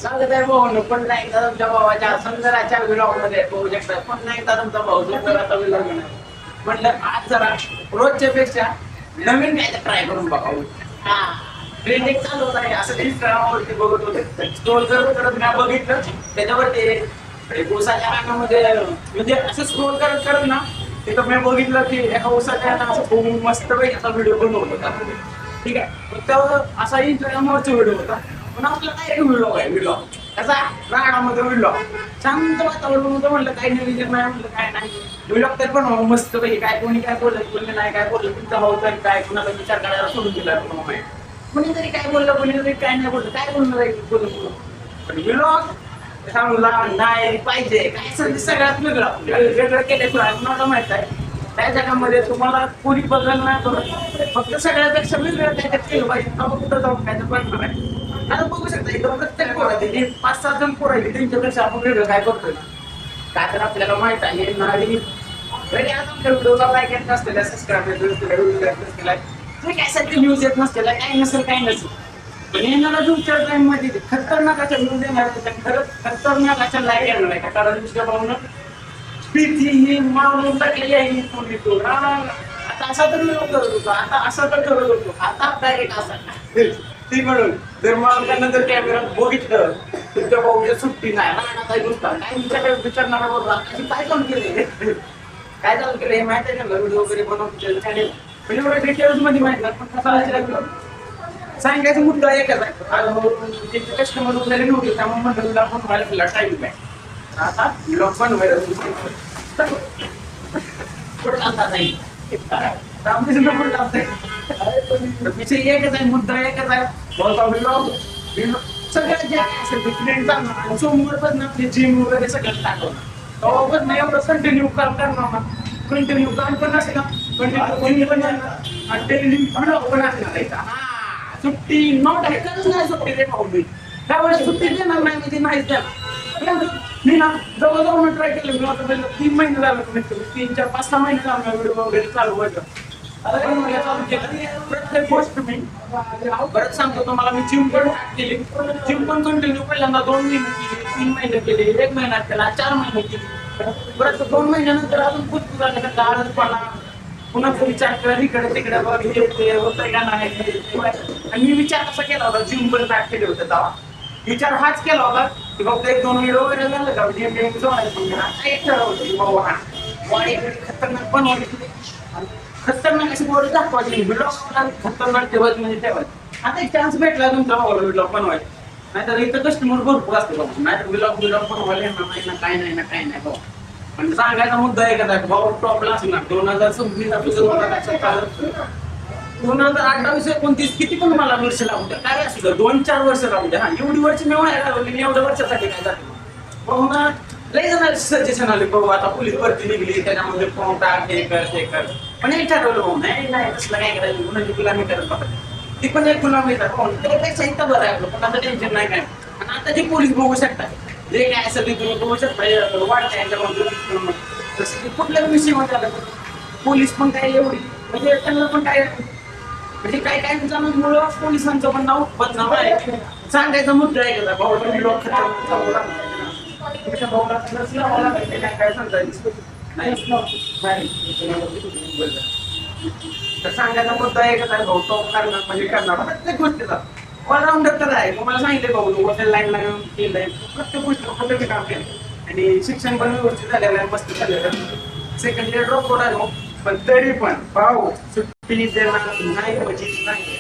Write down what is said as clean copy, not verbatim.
सांगत आहे भाऊ पुन्हा एकदा तुमच्या भावाच्या सुंदराच्या व्हिलॉग मध्ये पाहू शकता. पुन्हा एकदा तुमचा भाऊ सुंदराचा व्हिलॉग म्हटलं आज जरा रोजच्या पेक्षा नवीन काय ट्राय करून बघावं. ट्रेंडिंग चालू होत आहे असं इंस्टाग्रामवरती बघत होते. स्क्रोल करत करत मी बघितलं त्याच्यावरती ऊसाच्या रानामध्ये म्हणजे असं स्क्रोल करत करत ना तिथं मी बघितलं की एका ऊसाच्या रानात असं खूप मस्त पैकी असा व्हिडिओ बनवत होता. ठीक आहे, तर असा इंस्टाग्रामवरचा व्हिडिओ होता. पण आपल्याला काय व्हिडिओ आहे व्हिडिओ त्याचा रानामध्ये व्हिडिओ शांत वातावरण होतं. म्हटलं काही नवीन नाही, म्हटलं काय नाही व्हिडिओ तर पण मस्त पैकी काय कोणी काय बोललं कोणी नाही काय बोललं तुमचा भाऊ तरी काय कुणाला विचार करायला सोडून दिला. कोणीतरी काय बोललं कोणीतरी काय नाही बोललं काय बोलणार बोलून पण व्हिलॉग सांगला नाही पाहिजे काय सगळ्यात वेगळं केले मला माहित आहे. त्या जगामध्ये तुम्हाला कोणी बदल नाही करत फक्त सगळ्यापेक्षा वेगळं त्याच्यात केलं पाहिजे. कुठं जाऊन काय बनणार आहे. आता बघू शकता इथं प्रत्येक पोरायचे 5-7 जण पोरायचे त्यांच्यापेक्षा आपण वेगळं काय करतोय काय तर आपल्याला माहित आहे. नाडी व्हिडिओला लाईक येत नसलेल्या सबस्क्राईब काय न्यूज येत नसलेला काय नसेल काय नसेल पण येणारा तुमच्या टाइम मध्ये खतरनाक अशा न्यूज येणार खरंच खतरनाक अशा लाईक येणार आहे. कारण दुसऱ्या भाऊनं भीती ही मारून टाकलेली आहे. तो आता असा तर मी करत होतो आता असं तर करत होतो आता डायरेक्ट असा ती म्हणून जर मला त्यानंतर कॅमेरात बघितलं तुमच्या भाऊच्या सुट्टी नाही राहणार गोष्ट काय तुमच्याकडे विचारणारा बरोबर काय काम केले काय चालू केलं हे माहिती आहे का व्हिडिओ वगैरे बनवून म्हणजे एवढ्या डिटेल्स मध्ये माहित नाही पण कसा सांगायचा मुद्दा एकच आहे. कस्टमर वगैरे नव्हते त्यामुळे म्हणलं तुला पण व्हायला टाईम नाही आता ब्लॉग बनवायला नाही विषय एकच आहे मुद्दा एकच आहे. सगळ्यात जे काय असेल ट्रेंड चालणार सोमवार पण आपली जिम वगैरे सगळं टाकवणार पण नाही एवढं कंटिन्यू करणार ना कंटिन्यू काम पण असेल कंटिन्यू पण पण असणार सुट्टी नॉट आहे करत नाही सुट्टी रे भाऊ मी त्यावेळेस सुट्टी देणार नाही म्हणजे नाहीच देणार. मी ना जवळजवळ ट्राय केलं मी आता 3 महिने झालं 3-4-5-6 महिने झालं व्हिडिओ वगैरे चालू व्हायचं. प्रत्येक गोष्ट मी परत सांगतो तुम्हाला मी जिम पण केली जिम पण कंटिन्यू पहिल्यांदा 2 महिने केली 3 महिने केली 1 महिना केला 4 महिने केली परत 2 महिन्यानंतर अजून खूप झालं आळसपणा पुन्हा विचार केला इकडे तिकडे होतंय का नाही. आणि मी विचार कसा केला होता जिम पण स्टार्ट केले होते तेव्हा विचार हाच केला होता की फक्त 1-2 व्हिडिओ वगैरे झालं का जिम एक ठरवलं की बाबा बॉडी खतरनाक बनवायची खतरनाक अशी बॉडी दाखवायची व्हिडिओ खतरनाक ठेवायची म्हणजे ठेवायची. आता एक चान्स भेटला तुमचा भावाला व्हिडिओ बनवायचा नाहीतर इथं कस्टमर भरपूर असते बाबा नाहीतर व्हिडिओ बनवायला नाही ना काय नाही ना काय नाही बाबा. म्हणजे सांगायचा मुद्दा एकच आहे भाऊ टॉपला असणार 2026 2028-29 किती पण मला वर्ष लागू द्या काय असू द्या 2-4 वर्ष लागू द्या. एवढी वर्ष मी घालवली एवढ्या वर्षासाठी काय जाते भाऊ ना लय जणांना सजेशन आले भाऊ आता पोलीस भरती निघली त्याच्यामध्ये फॉर्म टाक हे कर ते कर पण हे ठरवलं भाऊ नाही तसलं काय करायचं गुन्ह्याची गुलामी करत बघा ती पण एक गुलामी त्यापेक्षा इथं बरं आहे पण आता टेन्शन नाही काय. आणि आता जे पोलीस बघू शकतात जे काय असेल ते तुम्ही बघू शकता वाटतं जसं की कुठल्याच विषयामध्ये आलं पोलीस पण काय एवढी म्हणजे त्यांना पण काय म्हणजे काय काय मुलं पोलिसांचं पण नाव बदनाम आहे. सांगायचा मुद्दा आहे का भाऊ तुम्ही लोक काय सांगता सांगायचा मुद्दा आहे का भाऊ तो करणार म्हणजे करणार प्रत्येक गोष्टीचा ऑलराऊंडर तर आहे तुम्हाला सांगितले भाऊ हॉटेल लाईनला केलंय प्रत्येक गोष्टी काम केलं आणि शिक्षण पण व्यवस्थित झालेलं आहे मस्त झालेलं आहे. सेकंड इयर ड्रॉप होणार पण तरी पण भाऊ सुट्टी देणार नाही म्हणजे नाही